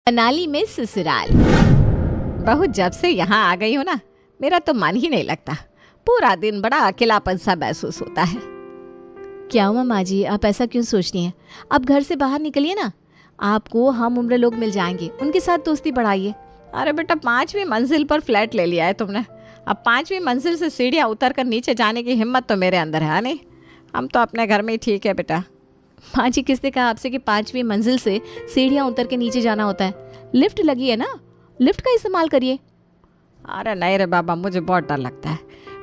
मनाली में ससुराल। बहू जब से यहाँ आ गई हूँ ना, मेरा तो मन ही नहीं लगता। पूरा दिन बड़ा अकेलापन सा महसूस होता है। क्या हुआ माँ जी, आप ऐसा क्यों सोचती हैं? आप घर से बाहर निकलिए ना, आपको हम उम्र लोग मिल जाएंगे, उनके साथ दोस्ती बढ़ाइए। अरे बेटा, 5वीं मंजिल पर फ्लैट ले लिया है तुमने। अब 5वीं मंजिल से सीढ़ियाँ उतर कर नीचे जाने की हिम्मत तो मेरे अंदर है नहीं। हम तो अपने घर में ही ठीक है बेटा। माँ जी, किसने कहा आपसे कि 5वीं मंजिल से सीढ़ियाँ उतर के नीचे जाना होता है? लिफ्ट लगी है ना, लिफ्ट का इस्तेमाल करिए। अरे नहीं रे बाबा, मुझे बहुत डर लगता है।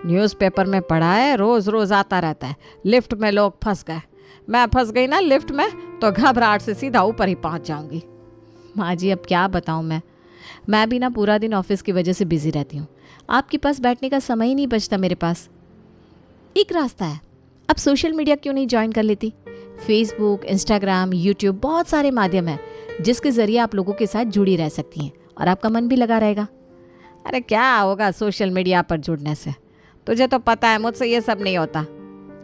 न्यूज़पेपर में पढ़ा है, रोज़ रोज़ आता रहता है लिफ्ट में लोग फंस गए। मैं फंस गई ना लिफ्ट में तो घबराहट से सीधा ऊपर ही पहुंच जाऊंगी। माँ जी, अब क्या बताऊं मैं भी ना पूरा दिन ऑफिस की वजह से बिजी रहती हूँ। आपके पास बैठने का समय ही नहीं बचता मेरे पास। एक रास्ता है, अब सोशल मीडिया क्यों नहीं ज्वाइन कर लेती? फेसबुक, इंस्टाग्राम, यूट्यूब, बहुत सारे माध्यम हैं जिसके ज़रिए आप लोगों के साथ जुड़ी रह सकती हैं और आपका मन भी लगा रहेगा। अरे क्या होगा सोशल मीडिया पर जुड़ने से? तुझे तो पता है मुझसे ये सब नहीं होता।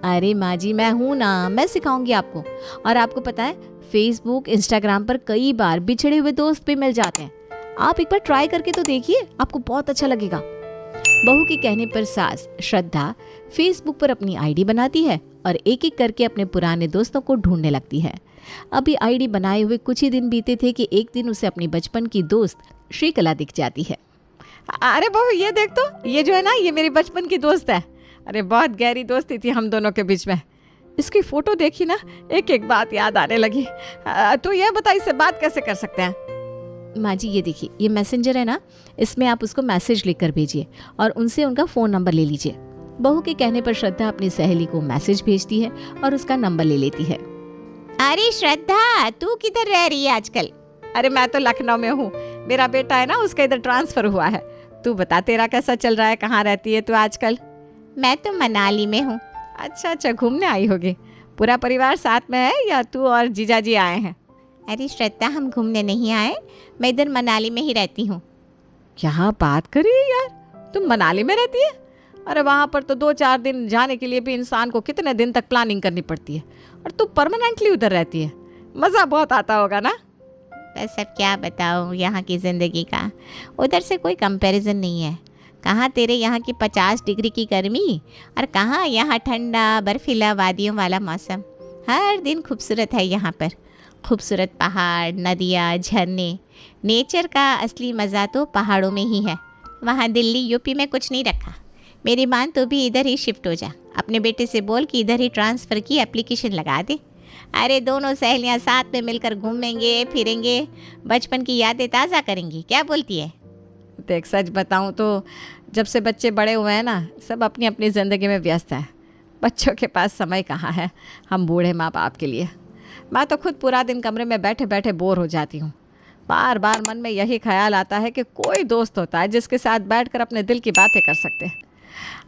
अरे माँ जी, मैं हूँ ना, मैं सिखाऊंगी आपको। और आपको पता है, फेसबुक, इंस्टाग्राम पर कई बार बिछड़े हुए दोस्त भी मिल जाते हैं। आप एक बार ट्राई करके तो देखिए, आपको बहुत अच्छा लगेगा। बहू के कहने पर सास श्रद्धा फेसबुक पर अपनी आईडी बनाती है और एक एक करके अपने पुराने दोस्तों को ढूंढने लगती है। अभी आईडी बनाए हुए कुछ ही दिन बीते थे कि एक दिन उसे अपनी बचपन की दोस्त श्रीकला दिख जाती है। अरे बहू, ये देख तो, ये जो है ना, ये मेरी बचपन की दोस्त है। अरे बहुत गहरी दोस्ती थी हम दोनों के बीच में। इसकी फ़ोटो देखी ना, एक एक बात याद आने लगी। तो ये बता, इससे बात कैसे कर सकते हैं? माँ जी, ये देखिए, ये मैसेंजर है ना, इसमें आप उसको मैसेज लिख कर भेजिए और उनसे उनका फ़ोन नंबर ले लीजिए। बहू के कहने पर श्रद्धा अपनी सहेली को मैसेज भेजती है और उसका नंबर ले लेती है। अरे श्रद्धा, तू किधर रह रही है आजकल? अरे मैं तो लखनऊ में हूँ, मेरा बेटा है ना, उसका इधर ट्रांसफ़र हुआ है। तू बता, तेरा कैसा चल रहा है? कहाँ रहती है तू आजकल? मैं तो मनाली में हूँ। अच्छा, घूमने आई होगी। पूरा परिवार साथ में है या तू और जीजाजी आए हैं? अरे श्रद्धा, हम घूमने नहीं आए, मैं इधर मनाली में ही रहती हूँ। क्या बात करी यार, तुम मनाली में रहती है? अरे वहाँ पर तो 2-4 दिन जाने के लिए भी इंसान को कितने दिन तक प्लानिंग करनी पड़ती है, और तू परमानेंटली उधर रहती है। मज़ा बहुत आता होगा ना? बस अब क्या बताऊँ यहाँ की ज़िंदगी का, उधर से कोई कंपैरिजन नहीं है। कहाँ तेरे यहाँ की 50 डिग्री की गर्मी और कहाँ यहाँ ठंडा बर्फीला वादियों वाला मौसम। हर दिन खूबसूरत है यहाँ पर, खूबसूरत पहाड़, नदियाँ, झरने। नेचर का असली मज़ा तो पहाड़ों में ही है। वहाँ दिल्ली यूपी में कुछ नहीं रखा। मेरी मान तो भी इधर ही शिफ्ट हो जा, अपने बेटे से बोल कि इधर ही ट्रांसफ़र की एप्लीकेशन लगा दे। अरे दोनों सहेलियाँ साथ में मिलकर घूमेंगे फिरेंगे, बचपन की यादें ताज़ा करेंगी। क्या बोलती है? देख, सच बताऊँ तो जब से बच्चे बड़े हुए हैं ना, सब अपनी अपनी ज़िंदगी में व्यस्त हैं। बच्चों के पास समय कहाँ है हम बूढ़े माँ बाप के लिए। मैं तो खुद पूरा दिन कमरे में बैठे बैठे बोर हो जाती हूँ। बार बार मन में यही ख्याल आता है कि कोई दोस्त होता है जिसके साथ बैठकर अपने दिल की बातें कर सकते हैं।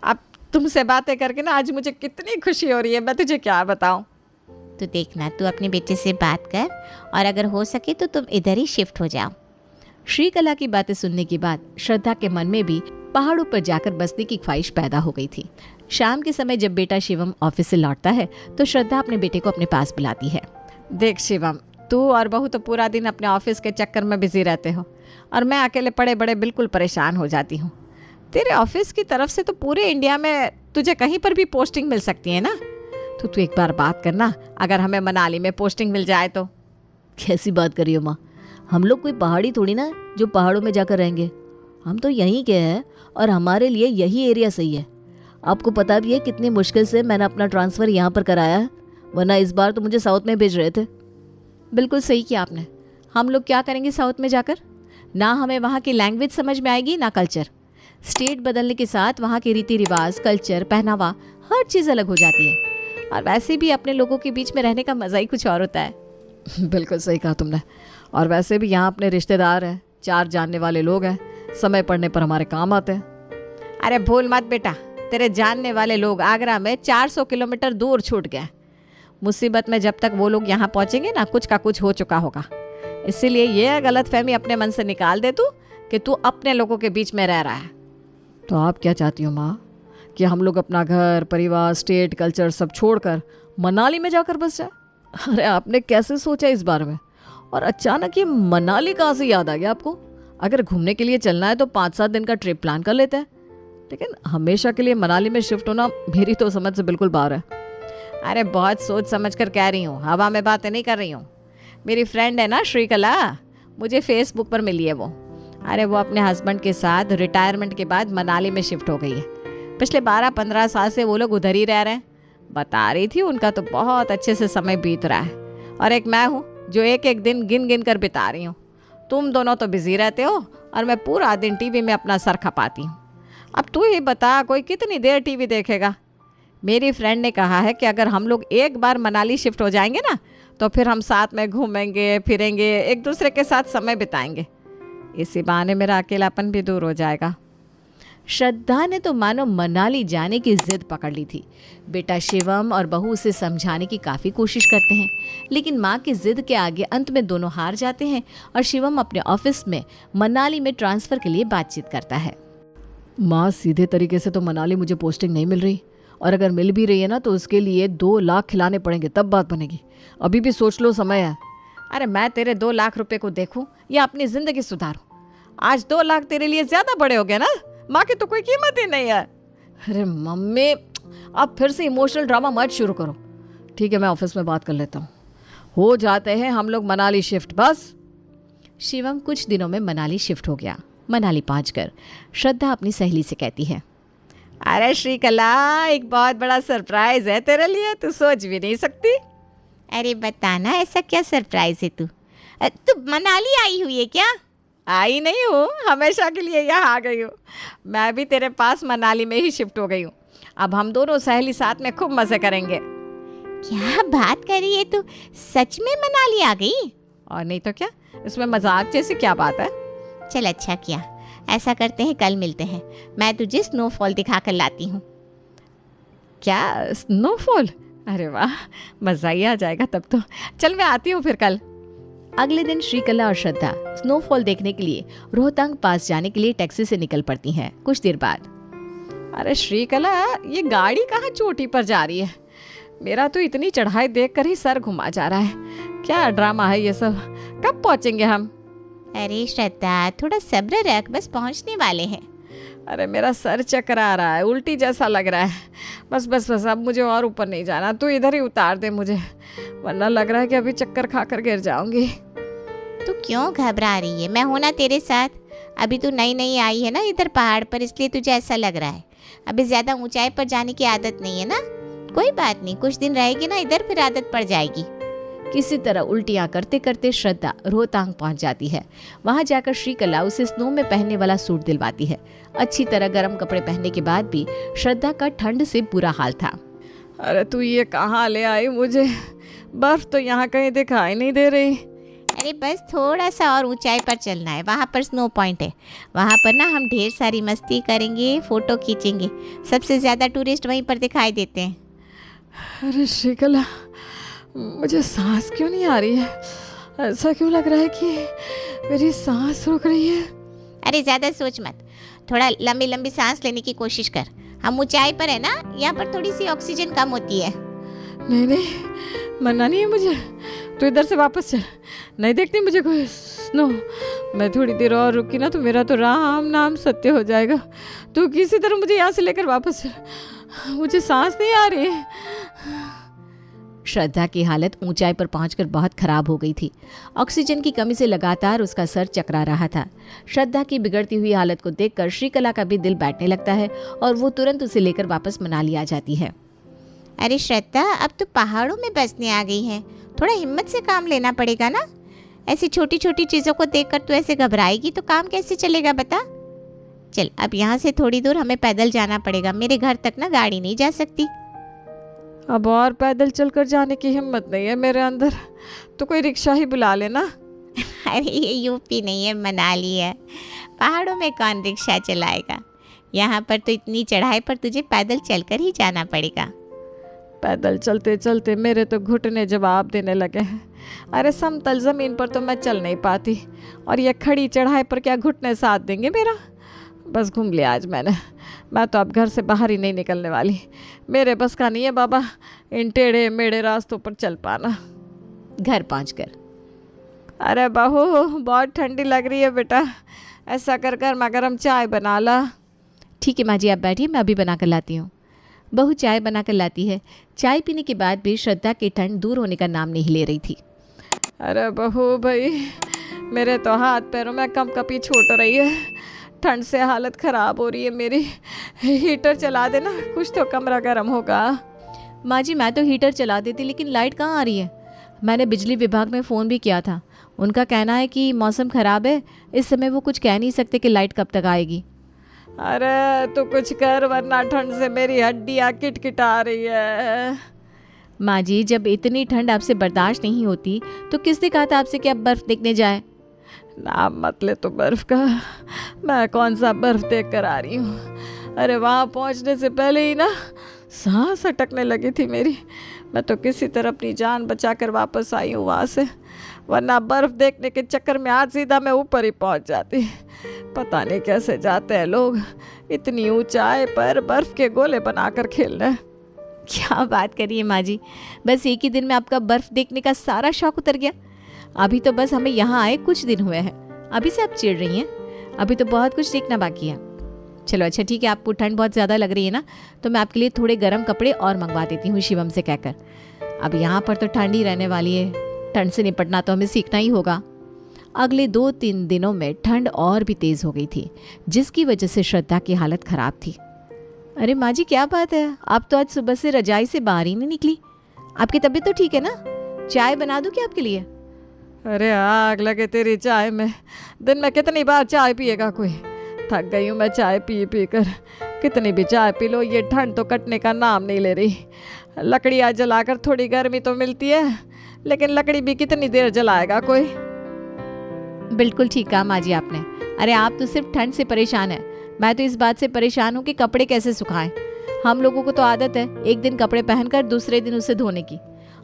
अब तुमसे बातें करके ना आज मुझे कितनी खुशी हो रही है, मैं तुझे क्या बताऊँ। तो देखना, तू अपने बेटे से बात कर और अगर हो सके तो तुम इधर ही शिफ्ट हो जाओ। श्रीकला की बातें सुनने के बाद श्रद्धा के मन में भी पहाड़ों पर जाकर बसने की ख्वाहिश पैदा हो गई थी। शाम के समय जब बेटा शिवम ऑफिस से लौटता है तो श्रद्धा अपने बेटे को अपने पास बुलाती है। देख शिवम, तू और बहू तो पूरा दिन अपने ऑफिस के चक्कर में बिजी रहते हो और मैं अकेले पड़े बड़े बिल्कुल परेशान हो जाती हूँ। तेरे ऑफिस की तरफ से तो पूरे इंडिया में तुझे कहीं पर भी पोस्टिंग मिल सकती है ना। तो तू एक बार बात करना, अगर हमें मनाली में पोस्टिंग मिल जाए तो। कैसी बात करियो माँ, हम लोग कोई पहाड़ी थोड़ी ना जो पहाड़ों में जाकर रहेंगे। हम तो यहीं के हैं और हमारे लिए यही एरिया सही है। आपको पता भी है कितनी मुश्किल से मैंने अपना ट्रांसफ़र यहाँ पर कराया है, वरना इस बार तो मुझे साउथ में भेज रहे थे। बिल्कुल सही किया आपने। हम लोग क्या करेंगे साउथ में जाकर? ना हमें वहाँ की लैंग्वेज समझ में आएगी ना कल्चर। स्टेट बदलने के साथ वहाँ के रीति रिवाज, कल्चर, पहनावा, हर चीज़ अलग हो जाती है। और वैसे भी अपने लोगों के बीच में रहने का मज़ा ही कुछ और होता है। बिल्कुल सही कहा तुमने। और वैसे भी यहाँ अपने रिश्तेदार हैं, 4 जानने वाले लोग हैं, समय पड़ने पर हमारे काम आते हैं। अरे भूल मत बेटा, तेरे जानने वाले लोग आगरा में 400 किलोमीटर दूर छूट गए। मुसीबत में जब तक वो लोग यहाँ पहुँचेंगे ना, कुछ का कुछ हो चुका होगा। इसीलिए ये गलतफहमी अपने मन से निकाल दे तू कि तू अपने लोगों के बीच में रह रहा है। तो आप क्या चाहती हो माँ, कि हम लोग अपना घर, परिवार, स्टेट, कल्चर सब छोड़कर मनाली में जाकर बस जाए? अरे आपने कैसे सोचा इस बारे में? और अचानक ये मनाली कहाँ से याद आ गया आपको? अगर घूमने के लिए चलना है तो 5-7 दिन का ट्रिप प्लान कर लेते हैं, लेकिन हमेशा के लिए मनाली में शिफ्ट होना मेरी तो समझ से बिल्कुल बाहर है। अरे बहुत सोच समझ कर कह रही हूँ, हवा में बातें नहीं कर रही हूँ। मेरी फ्रेंड है ना श्रीकला, मुझे फेसबुक पर मिली है वो। अरे वो अपने हस्बैंड के साथ रिटायरमेंट के बाद मनाली में शिफ्ट हो गई है। पिछले 12-15 साल से वो लोग उधर ही रह रहे हैं। बता रही थी उनका तो बहुत अच्छे से समय बीत रहा है, और एक मैं हूँ जो एक एक दिन गिन गिन कर बिता रही हूँ। तुम दोनों तो बिजी रहते हो और मैं पूरा दिन टीवी में अपना सर खपाती हूँ। अब तू ही बता, कोई कितनी देर टीवी देखेगा? मेरी फ्रेंड ने कहा है कि अगर हम लोग एक बार मनाली शिफ्ट हो जाएंगे ना, तो फिर हम साथ में घूमेंगे फिरेंगे, एक दूसरे के साथ समय बिताएंगे। इसी बहाने मेरा अकेलापन भी दूर हो जाएगा। श्रद्धा ने तो मानो मनाली जाने की जिद पकड़ ली थी। बेटा शिवम और बहू उसे समझाने की काफ़ी कोशिश करते हैं, लेकिन माँ की जिद के आगे अंत में दोनों हार जाते हैं और शिवम अपने ऑफिस में मनाली में ट्रांसफ़र के लिए बातचीत करता है। माँ, सीधे तरीके से तो मनाली मुझे पोस्टिंग नहीं मिल रही, और अगर मिल भी रही है ना तो उसके लिए 2 लाख खिलाने पड़ेंगे, तब बात बनेगी। अभी भी सोच लो, समय है। अरे मैं तेरे 2 लाख रुपए को देखूं या अपनी ज़िंदगी सुधारूं? आज 2 लाख तेरे लिए ज़्यादा बड़े हो गए ना। माँ की तो कोई कीमत ही नहीं है। अरे मम्मी, आप फिर से इमोशनल ड्रामा मत शुरू करो। ठीक है, मैं ऑफिस में बात कर लेता हूँ। हो जाते हैं हम लोग मनाली शिफ्ट, बस। शिवम कुछ दिनों में मनाली शिफ्ट हो गया। मनाली पहुंचकर श्रद्धा अपनी सहेली से कहती है, अरे श्रीकला, एक बहुत बड़ा सरप्राइज है तेरे लिए, तू सोच भी नहीं सकती। अरे बताना, ऐसा क्या सरप्राइज है? तू मनाली आई हुई है क्या? आई नहीं हूँ, हमेशा के लिए यहाँ आ गई हूँ। मैं भी तेरे पास मनाली में ही शिफ्ट हो गई हूँ। अब हम दोनों सहेली साथ में खूब मज़े करेंगे। क्या बात कर रही है तू? सच में मनाली आ गई? और नहीं तो क्या, इसमें मजाक जैसी क्या बात है? चल अच्छा किया, ऐसा करते हैं कल मिलते हैं, मैं तुझे स्नोफॉल दिखा कर लाती हूँ। क्या स्नोफॉल? अरे वाह, मज़ा ही आ जाएगा तब तो। चल मैं आती हूँ फिर कल। अगले दिन श्रीकला और श्रद्धा स्नोफॉल देखने के लिए रोहतांग पास जाने के लिए टैक्सी से निकल पड़ती हैं। कुछ देर बाद, अरे श्रीकला, ये गाड़ी कहाँ चोटी पर जा रही है? मेरा तो इतनी चढ़ाई देखकर ही सर घुमा जा रहा है। क्या ड्रामा है ये सब? कब पहुँचेंगे हम? अरे श्रद्धा, थोड़ा सब्र रख, बस पहुँचने वाले हैं। अरे मेरा सर चकरा रहा है, उल्टी जैसा लग रहा है। बस बस बस, अब मुझे और ऊपर नहीं जाना, तू इधर ही उतार दे मुझे, वरना लग रहा है कि अभी चक्कर खाकर गिर जाऊंगी। तू क्यों घबरा रही है? मैं हूं ना तेरे साथ। अभी तू नई नई आई है ना इधर पहाड़ पर, इसलिए तुझे ऐसा लग रहा है। अभी ज़्यादा ऊंचाई पर जाने की आदत नहीं है ना। कोई बात नहीं, कुछ दिन रहेगी ना इधर, फिर आदत पड़ जाएगी। किसी तरह उल्टियाँ करते करते श्रद्धा रोहतांग पहुंच जाती है। वहां जाकर श्रीकला उसे स्नो में पहनने वाला सूट दिलवाती है। अच्छी तरह गर्म कपड़े पहनने के बाद भी श्रद्धा का ठंड से बुरा हाल था। अरे तू ये कहाँ ले आई मुझे? बर्फ तो यहाँ कहीं दिखाई नहीं दे रही। अरे बस थोड़ा सा और ऊंचाई पर चलना है, वहाँ पर स्नो पॉइंट है। वहाँ पर ना हम ढेर सारी मस्ती करेंगे, फ़ोटो खींचेंगे। सबसे ज़्यादा टूरिस्ट वहीं पर दिखाई देते हैं। अरे श्रीकला, मुझे सांस क्यों नहीं आ रही है? ऐसा क्यों लग रहा है कि मेरी सांस रुक रही है? अरे ज़्यादा सोच मत, थोड़ा लंबी लंबी सांस लेने की कोशिश कर। हम ऊंचाई पर है ना, यहाँ पर थोड़ी सी ऑक्सीजन कम होती है। नहीं नहीं, मरना नहीं है मुझे। तू इधर से वापस चल, नहीं देखती मुझे कोई स्नो। मैं थोड़ी देर और रुकी ना तो मेरा तो राम नाम सत्य हो जाएगा। तू किसी तरह मुझे यहाँ से लेकर वापस चल, मुझे सांस नहीं आ रही है। श्रद्धा की हालत ऊंचाई पर पहुंचकर बहुत खराब हो गई थी। ऑक्सीजन की कमी से लगातार उसका सर चकरा रहा था। श्रद्धा की बिगड़ती हुई हालत को देखकर श्रीकला का भी दिल बैठने लगता है और वो तुरंत उसे लेकर वापस मनाली आ जाती है। अरे श्रद्धा, अब तो पहाड़ों में बसने आ गई है, थोड़ा हिम्मत से काम लेना पड़ेगा ना। ऐसी छोटी छोटी चीज़ों को देखकर तू ऐसे घबराएगी तो काम कैसे चलेगा बता। चल, अब यहाँ से थोड़ी दूर हमें पैदल जाना पड़ेगा, मेरे घर तक ना गाड़ी नहीं जा सकती। अब और पैदल चलकर जाने की हिम्मत नहीं है मेरे अंदर, तो कोई रिक्शा ही बुला लेना। अरे ये यूपी नहीं है, मनाली है, पहाड़ों में कौन रिक्शा चलाएगा। यहाँ पर तो इतनी चढ़ाई पर तुझे पैदल चलकर ही जाना पड़ेगा। पैदल चलते चलते मेरे तो घुटने जवाब देने लगे हैं। अरे समतल ज़मीन पर तो मैं चल नहीं पाती, और ये खड़ी चढ़ाई पर क्या घुटने साथ देंगे मेरा? बस घूम लिया आज मैंने, मैं तो अब घर से बाहर ही नहीं निकलने वाली। मेरे बस का नहीं है बाबा इन टेढ़े मेढ़े रास्तों पर चल पाना। घर पहुंचकर, अरे बहू बहुत ठंडी लग रही है बेटा, ऐसा कर गर्मा गर्म चाय बना ला। ठीक है माँ जी, आप बैठिए, मैं अभी बना कर लाती हूँ। बहू चाय बना कर लाती है। चाय पीने के बाद भी श्रद्धा की ठंड दूर होने का नाम नहीं ले रही थी। अरे बहू भाई, मेरे तो हाथ पैरों में कंपकपी छूट रही है, ठंड से हालत ख़राब हो रही है मेरी। हीटर चला देना, कुछ तो कमरा गर्म होगा। माँ जी मैं तो हीटर चला देती, लेकिन लाइट कहाँ आ रही है। मैंने बिजली विभाग में फ़ोन भी किया था, उनका कहना है कि मौसम ख़राब है, इस समय वो कुछ कह नहीं सकते कि लाइट कब तक आएगी। अरे तो कुछ कर, वरना ठंड से मेरी हड्डियाँ किटकिटा रही है। माँ जी जब इतनी ठंड आपसे बर्दाश्त नहीं होती तो किसने कहा था आपसे कि आप बर्फ़ देखने जाए। नाम मत ले तो बर्फ़ का, मैं कौन सा बर्फ़ देख कर आ रही हूँ। अरे वहाँ पहुँचने से पहले ही ना सांस अटकने लगी थी मेरी। मैं तो किसी तरह अपनी जान बचाकर वापस आई हूँ वहाँ से, वरना बर्फ़ देखने के चक्कर में आज सीधा मैं ऊपर ही पहुँच जाती। पता नहीं कैसे जाते हैं लोग इतनी ऊंचाई पर बर्फ़ के गोले बनाकर खेलने। क्या बात करिए माँ जी, बस एक ही दिन में आपका बर्फ़ देखने का सारा शौक उतर गया। अभी तो बस हमें यहाँ आए कुछ दिन हुए हैं, अभी से आप चिढ़ रही हैं। अभी तो बहुत कुछ देखना बाकी है। चलो अच्छा ठीक है, आपको ठंड बहुत ज़्यादा लग रही है ना, तो मैं आपके लिए थोड़े गर्म कपड़े और मंगवा देती हूँ शिवम से कहकर। अब यहाँ पर तो ठंड ही रहने वाली है, ठंड से निपटना तो हमें सीखना ही होगा। अगले 2-3 दिनों में ठंड और भी तेज़ हो गई थी, जिसकी वजह से श्रद्धा की हालत ख़राब थी। अरे माँ जी क्या बात है, आप तो आज सुबह से रजाई से बाहर ही नहीं निकली। आपकी तबीयत तो ठीक है ना? चाय बना दूँ क्या आपके लिए? अरे आग लगे तेरी चाय में, दिन में कितनी बार चाय पिएगा कोई। थक गई हूँ मैं चाय पी पी कर, कितनी भी चाय पी लो ये ठंड तो कटने का नाम नहीं ले रही। लकड़ियाँ जलाकर थोड़ी गर्मी तो मिलती है, लेकिन लकड़ी भी कितनी देर जलाएगा कोई। बिल्कुल ठीक कहा माँ जी आपने। अरे आप तो सिर्फ ठंड से परेशान हैं, मैं तो इस बात से परेशान हूँ कि कपड़े कैसे सुखाएं। हम लोगों को तो आदत है एक दिन कपड़े पहनकर दूसरे दिन उसे धोने की,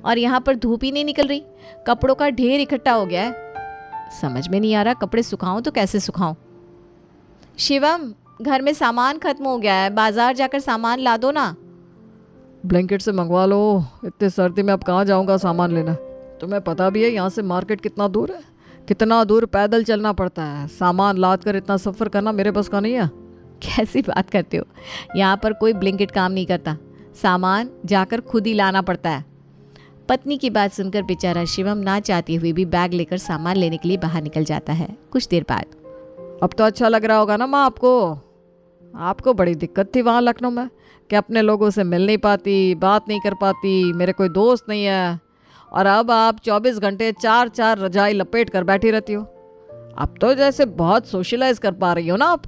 और यहाँ पर धूप ही नहीं निकल रही, कपड़ों का ढेर इकट्ठा हो गया है। समझ में नहीं आ रहा कपड़े सुखाऊं तो कैसे सुखाऊं। शिवम घर में सामान खत्म हो गया है, बाजार जाकर सामान ला दो ना। ब्लैंकेट से मंगवा लो, इतने सर्दी में अब कहाँ जाऊँगा सामान लेना। तुम्हें पता भी है यहाँ से मार्केट कितना दूर है, कितना दूर पैदल चलना पड़ता है। सामान लाद कर इतना सफ़र करना मेरे बस का नहीं है। कैसी बात करते हो, यहाँ पर कोई ब्लैंकेट काम नहीं करता, सामान जाकर खुद ही लाना पड़ता है। पत्नी की बात सुनकर बेचारा शिवम ना चाहते हुए भी बैग लेकर सामान लेने के लिए बाहर निकल जाता है। कुछ देर बाद अब तो अच्छा लग रहा होगा ना माँ आपको? आपको बड़ी दिक्कत थी वहाँ लखनऊ में कि अपने लोगों से मिल नहीं पाती, बात नहीं कर पाती, मेरे कोई दोस्त नहीं है, और अब आप 24 घंटे 4-4 रजाई लपेट कर बैठी रहती हो। अब तो जैसे बहुत सोशलाइज कर पा रही हो ना आप।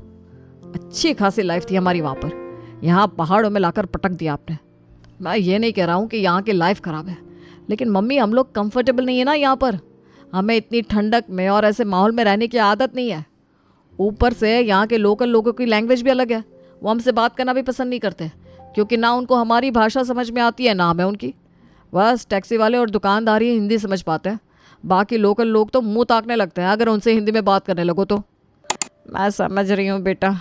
अच्छी खासी लाइफ थी हमारी वहाँ पर, यहाँ पहाड़ों में लाकर पटक दिया आपने। मैं ये नहीं कह रहा हूँ कि यहाँ की लाइफ ख़राब है, लेकिन मम्मी हम लोग कंफर्टेबल नहीं है ना यहाँ पर। हमें इतनी ठंडक में और ऐसे माहौल में रहने की आदत नहीं है। ऊपर से यहाँ के लोकल लोगों की लैंग्वेज भी अलग है, वो हमसे बात करना भी पसंद नहीं करते, क्योंकि ना उनको हमारी भाषा समझ में आती है ना हमें उनकी। बस टैक्सी वाले और दुकानदार ही हिंदी समझ पाते हैं, बाकी लोकल लोग तो मुंह ताकने लगते हैं अगर उनसे हिंदी में बात करने लगो तो। मैं समझ रही हूँ बेटा,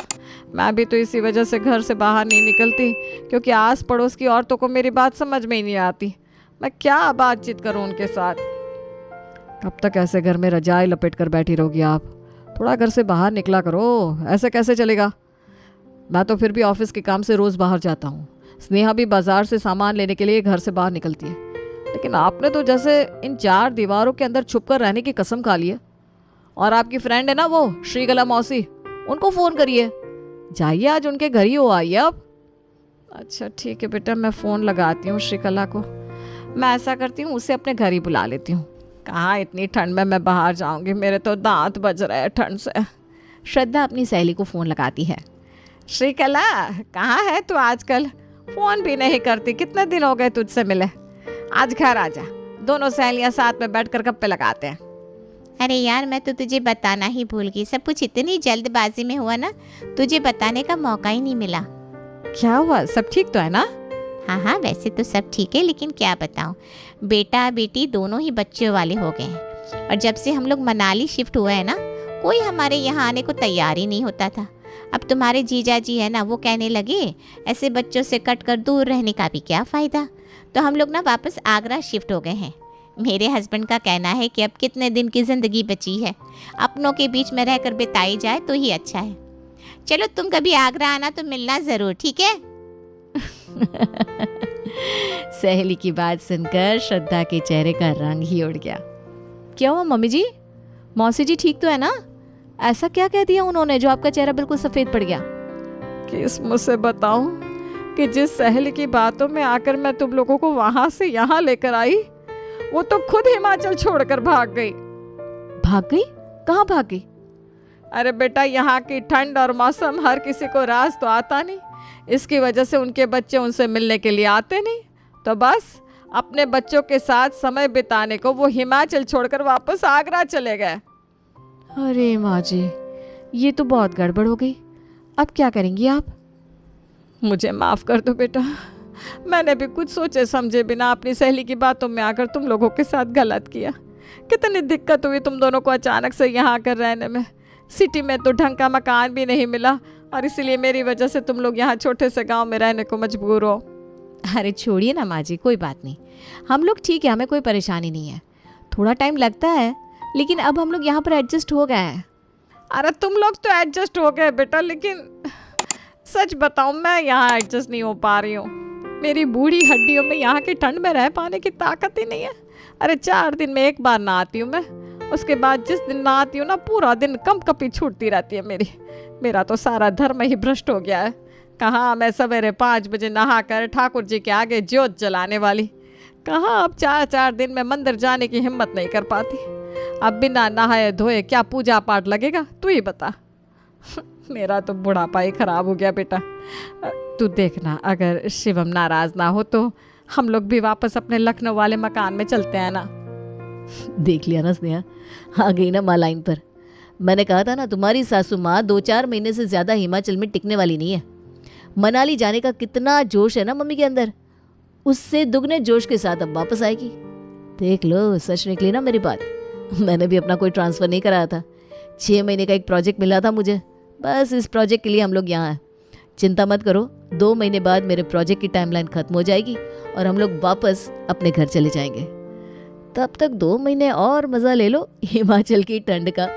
मैं भी तो इसी वजह से घर से बाहर नहीं निकलती, क्योंकि आस पड़ोस की औरतों को मेरी बात समझ में ही नहीं आती। मैं क्या बातचीत करूँ उनके साथ। कब तक ऐसे घर में रजाई लपेट कर बैठी रहोगी आप? थोड़ा घर से बाहर निकला करो, ऐसे कैसे चलेगा। मैं तो फिर भी ऑफिस के काम से रोज़ बाहर जाता हूँ, स्नेहा भी बाजार से सामान लेने के लिए घर से बाहर निकलती है, लेकिन आपने तो जैसे इन 4 दीवारों के अंदर छुप कर रहने की कसम खा ली है। और आपकी फ्रेंड है ना वो श्रीकला मौसी, उनको फ़ोन करिए, जाइए आज उनके घर ही हो आइए आप। अच्छा ठीक है बेटा, मैं फ़ोन लगाती हूँ श्रीकला को। मैं ऐसा करती हूँ उसे अपने घर ही बुला लेती हूँ। कहाँ इतनी ठंड में मैं बाहर जाऊँगी, मेरे तो दांत बज रहे हैं ठंड से। श्रद्धा अपनी सहेली को फ़ोन लगाती है। श्रीकला कहाँ है तू आजकल, फ़ोन भी नहीं करती, कितने दिन हो गए तुझसे मिले। आज घर आ जा, दोनों सहेलियाँ साथ में बैठकर गप्पे लगाते हैं। अरे यार मैं तो तुझे बताना ही भूल गई, सब कुछ इतनी जल्दबाजी में हुआ ना, तुझे बताने का मौका ही नहीं मिला। क्या हुआ, सब ठीक तो है ना? हाँ वैसे तो सब ठीक है, लेकिन क्या बताऊँ, बेटा बेटी दोनों ही बच्चों वाले हो गए हैं। और जब से हम लोग मनाली शिफ्ट हुए हैं ना, कोई हमारे यहाँ आने को तैयार ही नहीं होता था। अब तुम्हारे जीजा जी है ना, वो कहने लगे ऐसे बच्चों से कट कर दूर रहने का भी क्या फ़ायदा, तो हम लोग ना वापस आगरा शिफ्ट हो गए हैं। मेरे हस्बैंड का कहना है कि अब कितने दिन की ज़िंदगी बची है, अपनों के बीच में रहकर बिताई जाए तो ही अच्छा है। चलो तुम कभी आगरा आना तो मिलना ज़रूर, ठीक है? सहेली की बात सुनकर श्रद्धा के चेहरे का रंग ही उड़ गया। क्या हुआ मम्मी जी? मौसी जी ठीक तो है ना? ऐसा क्या कह दिया उन्होंने जो आपका चेहरा बिल्कुल सफ़ेद पड़ गया? किस मुँह से बताऊं कि जिस सहेली की बातों में आकर मैं तुम लोगों को वहां से यहाँ लेकर आई, वो तो खुद हिमाचल छोड़कर भाग गई। भाग गई? कहाँ भाग गई? अरे बेटा, यहाँ की ठंड और मौसम हर किसी को रास तो आता नहीं, इसकी वजह से उनके बच्चे उनसे मिलने के लिए आते नहीं, तो बस अपने बच्चों के साथ समय बिताने को वो हिमाचल छोड़कर वापस आगरा चले गए। अरे माँ जी, ये तो बहुत गड़बड़ हो गई। अब क्या करेंगी आप? मुझे माफ़ कर दो बेटा, मैंने भी कुछ सोचे समझे बिना अपनी सहेली की बातों में आकर तुम लोगों के साथ गलत किया। कितनी दिक्कत हुई तुम दोनों को अचानक से यहाँ आकर रहने में। सिटी में तो ढंग का मकान भी नहीं मिला और इसीलिए मेरी वजह से तुम लोग यहाँ छोटे से गांव में रहने को मजबूर हो। अरे छोड़िए ना माँ जी, कोई बात नहीं, हम लोग ठीक है, हमें कोई परेशानी नहीं है। थोड़ा टाइम लगता है लेकिन अब हम लोग यहाँ पर एडजस्ट हो गए हैं। अरे तुम लोग तो एडजस्ट हो गए बेटा, लेकिन सच बताऊं मैं यहाँ एडजस्ट नहीं हो पा रही हूँ। मेरी बूढ़ी हड्डियों में यहाँ की ठंड में रह पाने की ताकत ही नहीं है। अरे 4 दिन में एक बार ना आती हूँ मैं, उसके बाद जिस दिन ना आती हूँ ना, पूरा दिन कंपकपी छूटती रहती है मेरा तो सारा धर्म ही भ्रष्ट हो गया है। कहाँ मैं सवेरे 5 बजे नहाकर ठाकुर जी के आगे ज्योत जलाने वाली, कहाँ अब 4 दिन में मंदिर जाने की हिम्मत नहीं कर पाती। अब बिना नहाए धोए क्या पूजा पाठ लगेगा, तू ही बता। मेरा तो बुढ़ापा ही खराब हो गया बेटा। तू देखना, अगर शिवम नाराज ना हो तो हम लोग भी वापस अपने लखनऊ वाले मकान में चलते हैं ना। देख लिया ना स्नेहा, आ गई ना माँ लाइन पर। मैंने कहा था ना, तुम्हारी सासू माँ 2-4 महीने से ज़्यादा हिमाचल में टिकने वाली नहीं है। मनाली जाने का कितना जोश है ना मम्मी के अंदर, उससे दुगने जोश के साथ अब वापस आएगी। देख लो, सच निकली ना मेरी बात। मैंने भी अपना कोई ट्रांसफ़र नहीं कराया था, 6 महीने का एक प्रोजेक्ट मिला था मुझे, बस इस प्रोजेक्ट के लिए हम लोग यहाँ हैं। चिंता मत करो, 2 महीने बाद मेरे प्रोजेक्ट की टाइमलाइन ख़त्म हो जाएगी और हम लोग वापस अपने घर चले जाएंगे। तब तक 2 महीने और मज़ा ले लो हिमाचल की ठंड का।